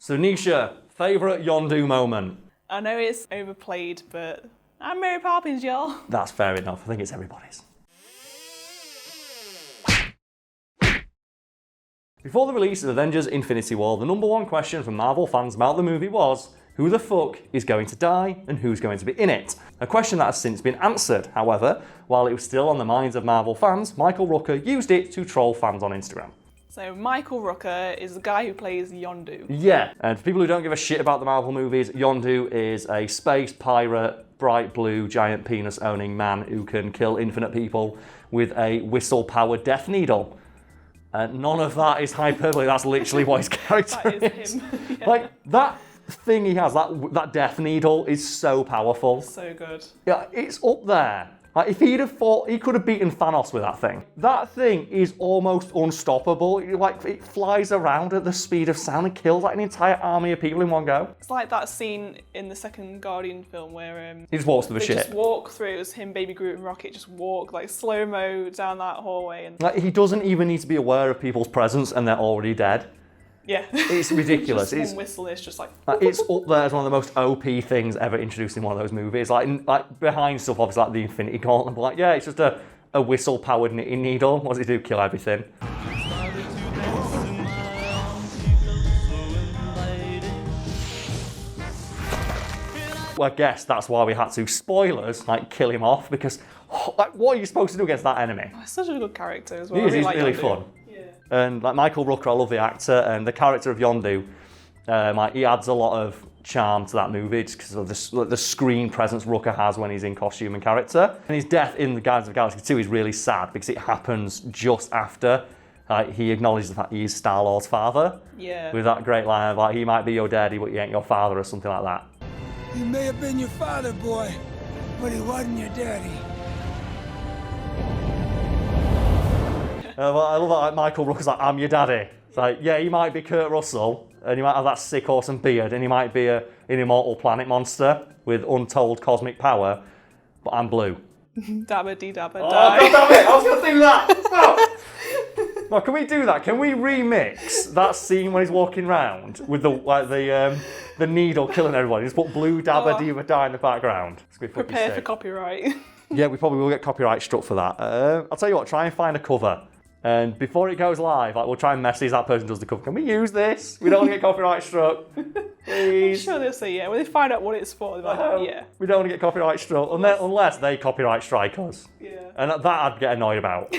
So Nisha, favourite Yondu moment? I know it's overplayed, but I'm Mary Poppins, y'all. That's fair enough. I think it's everybody's. Before the release of Avengers Infinity War, the number one question from Marvel fans about the movie was, who the fuck is going to die and who's going to be in it? A question that has since been answered. However, while it was still on the minds of Marvel fans, Michael Rooker used it to troll fans on Instagram. So Michael Rooker is the guy who plays Yondu. Yeah, and for people who don't give a shit about the Marvel movies, Yondu is a space pirate, bright blue, giant penis owning man who can kill infinite people with a whistle-powered death needle. None of that is hyperbole, that's literally what his character That is him. Yeah. Like, that thing he has, that death needle is so powerful. So good. Yeah, it's up there. Like, if he'd have fought, he could have beaten Thanos with that thing. That thing is almost unstoppable. It flies around at the speed of sound and kills like an entire army of people in one go. It's like that scene in the second Guardian film where He just walks through the they shit. just walk through, it was him, Baby Groot and Rocket just walk like slow-mo down that hallway. And Like, he doesn't even need to be aware of people's presence and they're already dead. yeah. It's ridiculous. Just It's one whistle is just like... It's up there as one of the most OP things ever introduced in one of those movies. Like behind stuff, obviously, like the Infinity Gauntlet. But like, yeah, it's just a whistle-powered knitting needle. What does it do? Kill everything. Well, I guess that's why we had to, spoilers, like kill him off because, like, what are you supposed to do against that enemy? He's such a good character as well. He is, I he's like really Yondu. fun. Yeah. And like Michael Rooker, I love the actor, and the character of Yondu, like he adds a lot of charm to that movie just because of the screen presence Rooker has when he's in costume and character. And his death in the Guardians of the Galaxy 2 is really sad because it happens just after he acknowledges the fact he is Star-Lord's father. Yeah. With that great line of like, he might be your daddy, but he ain't your father, or something like that. He may have been your father, boy, but he wasn't your daddy. Well, I love that like, Michael Rooker's like, I'm your daddy. It's like, yeah, he might be Kurt Russell, and he might have that sick, awesome beard, and he might be an immortal planet monster with untold cosmic power, but I'm blue. Dabba dee dabba Oh, die. God damn it! I was going to do that! Well, can we do that? Can we remix that scene when he's walking around with the needle killing everybody? Just put blue dabba diva die in the background. It's gonna be fucking Prepare for sick. copyright. Yeah, we probably will get copyright struck for that. I'll tell you what, try and find a cover. And before it goes live, like, we'll try and message that person who does the cover. Can we use this? We don't want to get copyright struck. I'm Please. sure they'll say yeah. When they find out what it's for, they're like, yeah. We don't want to get copyright struck unless they copyright strike us. Yeah. And that I'd get annoyed about.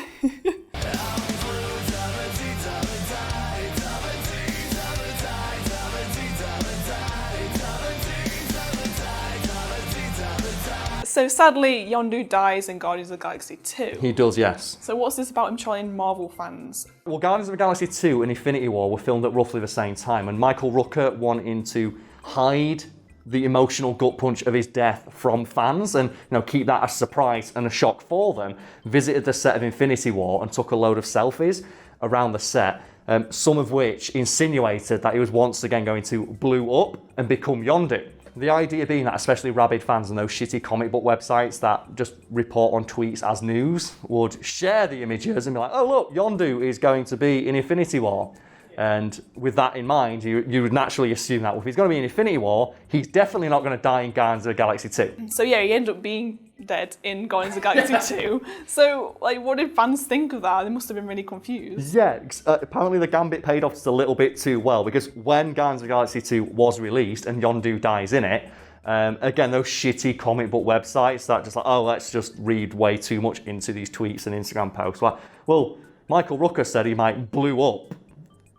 So sadly, Yondu dies in Guardians of the Galaxy 2. He does, yes. So what's this about him trolling Marvel fans? Well, Guardians of the Galaxy 2 and Infinity War were filmed at roughly the same time, and Michael Rooker wanting to hide the emotional gut punch of his death from fans and keep that a surprise and a shock for them, visited the set of Infinity War and took a load of selfies around the set, some of which insinuated that he was once again going to blow up and become Yondu. The idea being that especially rabid fans and those shitty comic book websites that just report on tweets as news would share the images and be like, oh look, Yondu is going to be in Infinity War. And with that in mind, you would naturally assume that if he's going to be in Infinity War, he's definitely not going to die in Guardians of the Galaxy 2. So yeah, he ended up being dead in Guardians of the Galaxy 2. So like, what did fans think of that? They must have been really confused. Yeah, apparently the gambit paid off just a little bit too well because when Guardians of the Galaxy 2 was released and Yondu dies in it, again, those shitty comic book websites that just like, oh, let's just read way too much into these tweets and Instagram posts. Like, well, Michael Rooker said he might blew up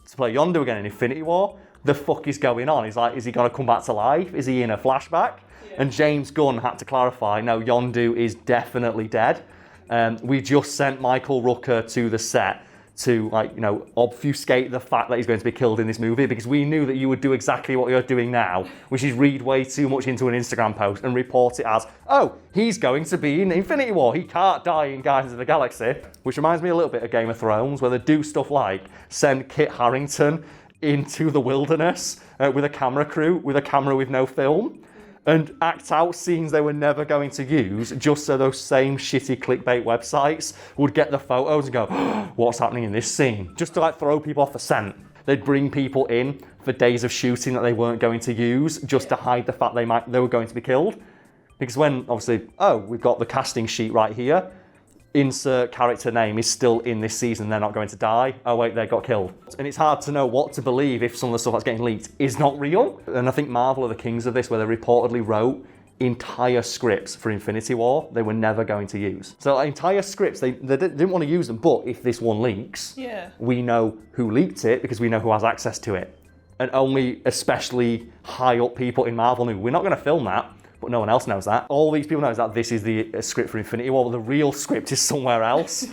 to play Yondu again in Infinity War. The fuck is going on? He's like, is he going to come back to life? Is he in a flashback? Yeah. And James Gunn had to clarify, no, Yondu is definitely dead. We just sent Michael Rooker to the set to obfuscate the fact that he's going to be killed in this movie because we knew that you would do exactly what you're doing now, which is read way too much into an Instagram post and report it as, oh, he's going to be in Infinity War. He can't die in Guardians of the Galaxy. Which reminds me a little bit of Game of Thrones, where they do stuff like send Kit Harrington into the wilderness with a camera crew, with a camera with no film, and act out scenes they were never going to use just so those same shitty clickbait websites would get the photos and go, oh, what's happening in this scene? Just to like throw people off the scent. they'd bring people in for days of shooting that they weren't going to use just to hide the fact they were going to be killed. Because when, obviously, we've got the casting sheet right here, insert character name is still in this season, they're not going to die. Oh wait, they got killed. And it's hard to know what to believe if some of the stuff that's getting leaked is not real. And I think Marvel are the kings of this, where they reportedly wrote entire scripts for Infinity War they were never going to use. So entire scripts, they didn't want to use them, but if this one leaks, we know who leaked it because we know who has access to it. And only especially high up people in Marvel knew, we're not going to film that, but no one else knows that. All these people know is that this is the script for Infinity War, but the real script is somewhere else.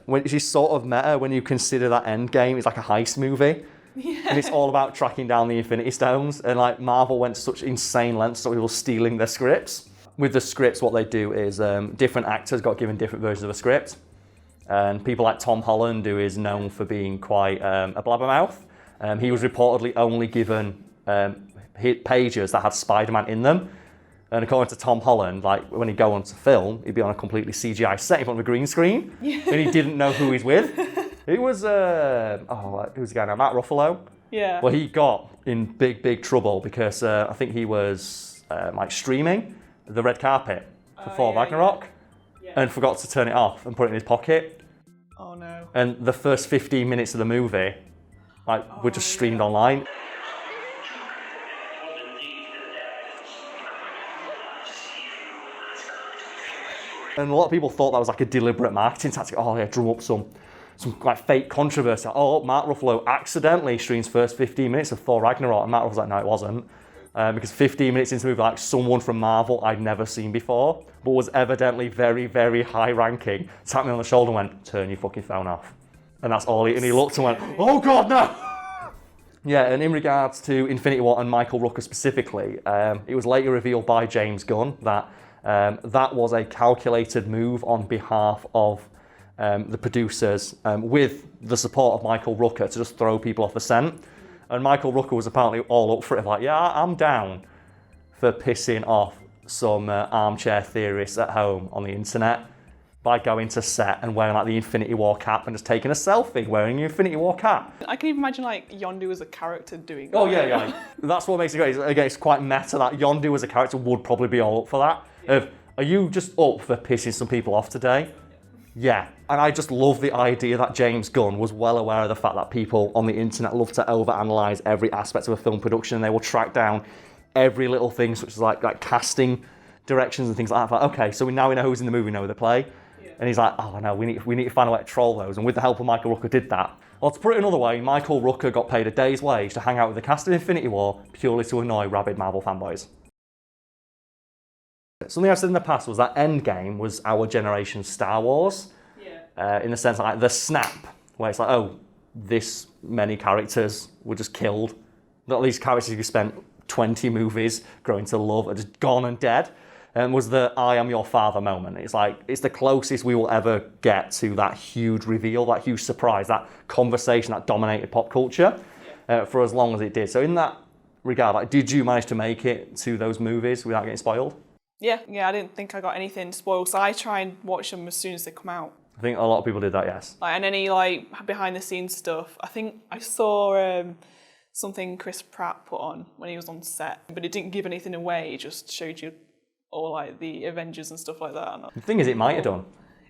Which is sort of meta when you consider that Endgame is like a heist movie. Yeah. And it's all about tracking down the Infinity Stones. And like Marvel went to such insane lengths so people stealing their scripts. With the scripts, what they do is different actors got given different versions of a script. And people like Tom Holland, who is known for being quite a blabbermouth, he was reportedly only given pages that had Spider-Man in them. And according to Tom Holland, like when he'd go on to film, he'd be on a completely CGI set in front of a green screen, and he didn't know who he's with. It was who's the guy now? Matt Ruffalo. Yeah. Well, he got in big trouble because I think he was like streaming the red carpet for Thor Ragnarok, and forgot to turn it off and put it in his pocket. Oh no. And the first 15 minutes of the movie, were just streamed online. And a lot of people thought that was like a deliberate marketing tactic. Oh yeah, drum up some like fake controversy. Oh, Mark Ruffalo accidentally streams first 15 minutes of Thor Ragnarok, and Matt Ruffalo's like, no, it wasn't. Because 15 minutes into the movie, like someone from Marvel I'd never seen before, but was evidently very, very high ranking, tapped me on the shoulder and went, turn your fucking phone off. And that's all and he looked and went, oh God, no! Yeah, and in regards to Infinity War and Michael Rooker specifically, it was later revealed by James Gunn that that was a calculated move on behalf of the producers with the support of Michael Rooker to just throw people off the scent. And Michael Rooker was apparently all up for it, like, yeah, I'm down for pissing off some armchair theorists at home on the internet by going to set and wearing like the Infinity War cap and just taking a selfie wearing the Infinity War cap. I can even imagine like Yondu as a character doing that. Oh yeah. That's what makes it great. Again, it's quite meta that Yondu as a character would probably be all up for that. Are you just up for pissing some people off today? Yeah. And I just love the idea that James Gunn was well aware of the fact that people on the internet love to overanalyze every aspect of a film production, and they will track down every little thing, such as like casting directions and things like that. Like, okay, so now we know who's in the movie, we know where they play. Yeah. And he's like, oh no, we need to find a way to troll those. And with the help of Michael Rooker did that. Well, to put it another way, Michael Rooker got paid a day's wage to hang out with the cast of Infinity War purely to annoy rabid Marvel fanboys. Something I've said in the past was that Endgame was our generation's Star Wars. Yeah. In the sense like the snap, where it's like, oh, this many characters were just killed. Not these characters you spent 20 movies growing to love are just gone and dead. And was the I am your father moment. It's like, it's the closest we will ever get to that huge reveal, that huge surprise, that conversation that dominated pop culture for as long as it did. So in that regard, like, did you manage to make it to those movies without getting spoiled? Yeah, I didn't think I got anything spoiled, so I try and watch them as soon as they come out. I think a lot of people did that, yes. Like, and any like behind the scenes stuff. I think I saw something Chris Pratt put on when he was on set, but it didn't give anything away. It just showed you all like the Avengers and stuff like that. The thing is, it might have done.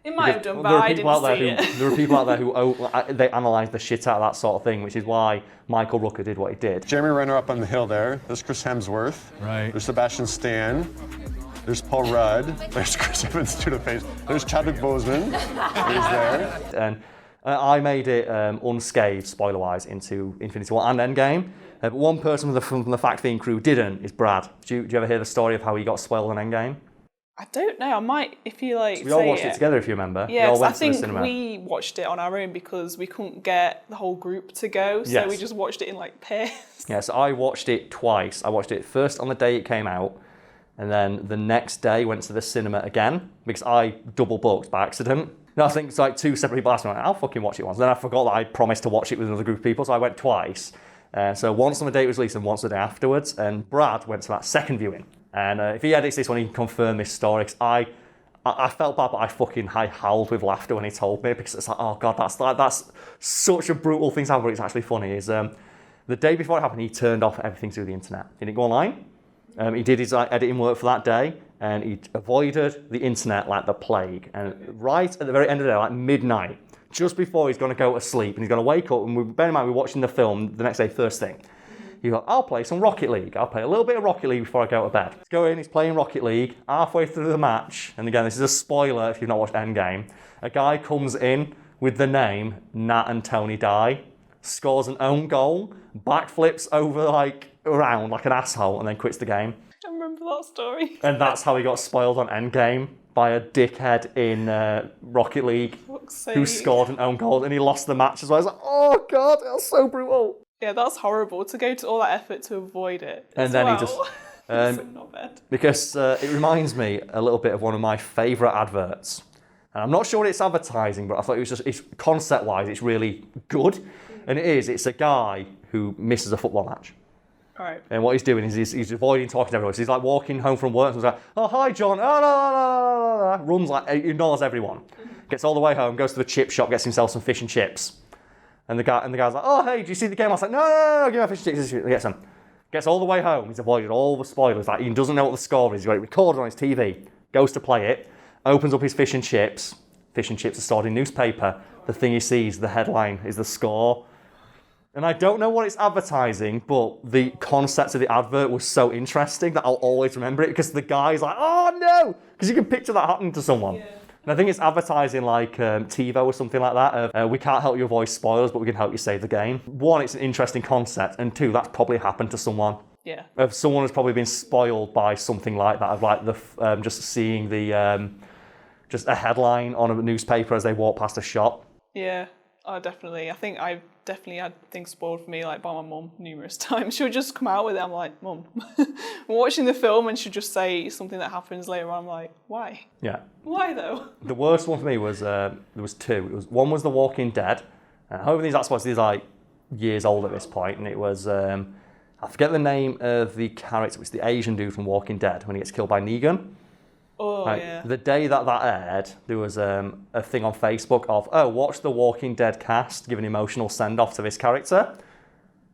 It might have done, but I didn't see it. There are people out there who they analyse the shit out of that sort of thing, which is why Michael Rooker did what he did. Jeremy Renner up on the hill there. There's Chris Hemsworth. Right. There's Sebastian Stan. There's Paul Rudd. There's Chris Evans to the face. There's Chadwick Boseman. He's there. And I made it unscathed, spoiler-wise, into Infinity War and Endgame. But one person from the Fact Fiend crew didn't, is Brad. Do you ever hear the story of how he got spoiled on Endgame? I don't know. I might, if you like. We all watched it together, if you remember. Yeah, I think we watched it on our own because we couldn't get the whole group to go, so we just watched it in like pairs. Yeah, so I watched it twice. I watched it first on the day it came out, and then the next day went to the cinema again because I double booked by accident. No, I think it's like two separate people asked me, I'll fucking watch it once. Then I forgot that I promised to watch it with another group of people, so I went twice. So once on the day it was released and once the day afterwards. And Brad went to that second viewing. And if he edits this one, he can confirm this story. Cause I felt bad, but I howled with laughter when he told me because it's like, oh God, that's such a brutal thing to happen, but it's actually funny. The day before it happened, he turned off everything through the internet. He didn't go online. He did his editing work for that day, and he avoided the internet like the plague. And right at the very end of the day, like midnight, just before he's going to go to sleep, and he's going to wake up, and bear in mind, we're watching the film the next day, first thing. He's like, I'll play some Rocket League. I'll play a little bit of Rocket League before I go to bed. He's going in, he's playing Rocket League. Halfway through the match, and again, this is a spoiler if you've not watched Endgame, a guy comes in with the name Nat and Tony Die, scores an own goal, backflips over around like an asshole, and then quits the game. I remember that story. And that's how he got spoiled on Endgame by a dickhead in Rocket League who scored an own goal, and he lost the match as well. I was like, oh god, that's so brutal. Yeah, that's horrible to go to all that effort to avoid it. And then he just. Not bad. Because it reminds me a little bit of one of my favourite adverts. And I'm not sure what it's advertising, but I thought it's concept-wise, it's really good. And it's a guy who misses a football match. Right. And what he's doing is he's avoiding talking to everyone. So he's like walking home from work and he's like, oh, hi, John. Oh, no. Runs ignores everyone. Gets all the way home, goes to the chip shop, gets himself some fish and chips. And the guy's like, oh, hey, do you see the game? I was like, no, give me my fish and chips. He gets them. Gets all the way home. He's avoided all the spoilers. Like, he doesn't know what the score is. He's got it recorded on his TV. Goes to play it. Opens up his fish and chips. Fish and chips are stored in newspaper. The thing he sees, the headline, is the score. And I don't know what it's advertising, but the concept of the advert was so interesting that I'll always remember it, because the guy's like, oh no! Because you can picture that happening to someone. Yeah. And I think it's advertising like TiVo or something like that. We can't help you avoid spoilers, but we can help you save the game. One, it's an interesting concept. And two, that's probably happened to someone. Yeah. Someone has probably been spoiled by something like that, of like just seeing the just a headline on a newspaper as they walk past a shop. Yeah, definitely. I think I've definitely had things spoiled for me, like by my mum numerous times. She'll just come out with it. I'm like, Mum, I'm watching the film, and she'll just say something that happens later on. I'm like, why? Yeah. Why though? The worst one for me was there was two. One was The Walking Dead. However, these like years old at this point, and it was I forget the name of the character. It's the Asian dude from Walking Dead when he gets killed by Negan. Oh, yeah. The day that aired, there was a thing on Facebook of, watch the Walking Dead cast give an emotional send-off to this character.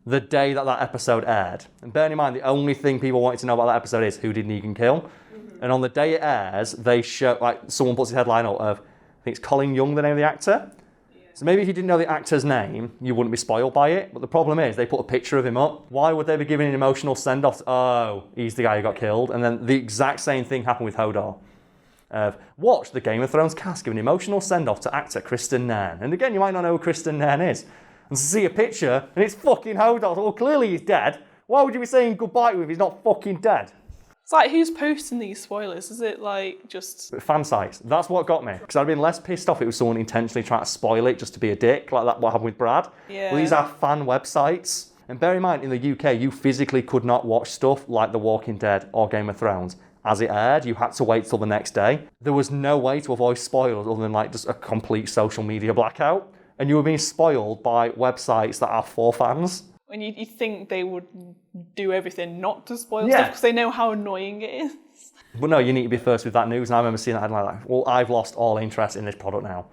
The day that episode aired. And bearing in mind, the only thing people wanted to know about that episode is, who did Negan kill? Mm-hmm. And on the day it airs, they show, someone puts his headline out of, I think it's Colin Young, the name of the actor. Yeah. So maybe if you didn't know the actor's name, you wouldn't be spoiled by it. But the problem is, they put a picture of him up. Why would they be giving an emotional send-off to, oh, he's the guy who got killed? And then the exact same thing happened with Hodor. Watch the Game of Thrones cast give an emotional send-off to actor Kristen Nairn. And again, you might not know who Kristen Nairn is. And to see a picture, and it's fucking Hodor. Well, clearly he's dead. Why would you be saying goodbye to him if he's not fucking dead? It's like, who's posting these spoilers? Is it like just... fan sites. That's what got me. Because I'd been less pissed off if it was someone intentionally trying to spoil it just to be a dick, like that what happened with Brad. Yeah. Well, these are fan websites. And bear in mind, in the UK, you physically could not watch stuff like The Walking Dead or Game of Thrones. As it aired, you had to wait till the next day. There was no way to avoid spoilers other than just a complete social media blackout. And you were being spoiled by websites that are for fans. And you think they would do everything not to spoil stuff because they know how annoying it is. But no, you need to be first with that news. And I remember seeing that headline like, well, I've lost all interest in this product now.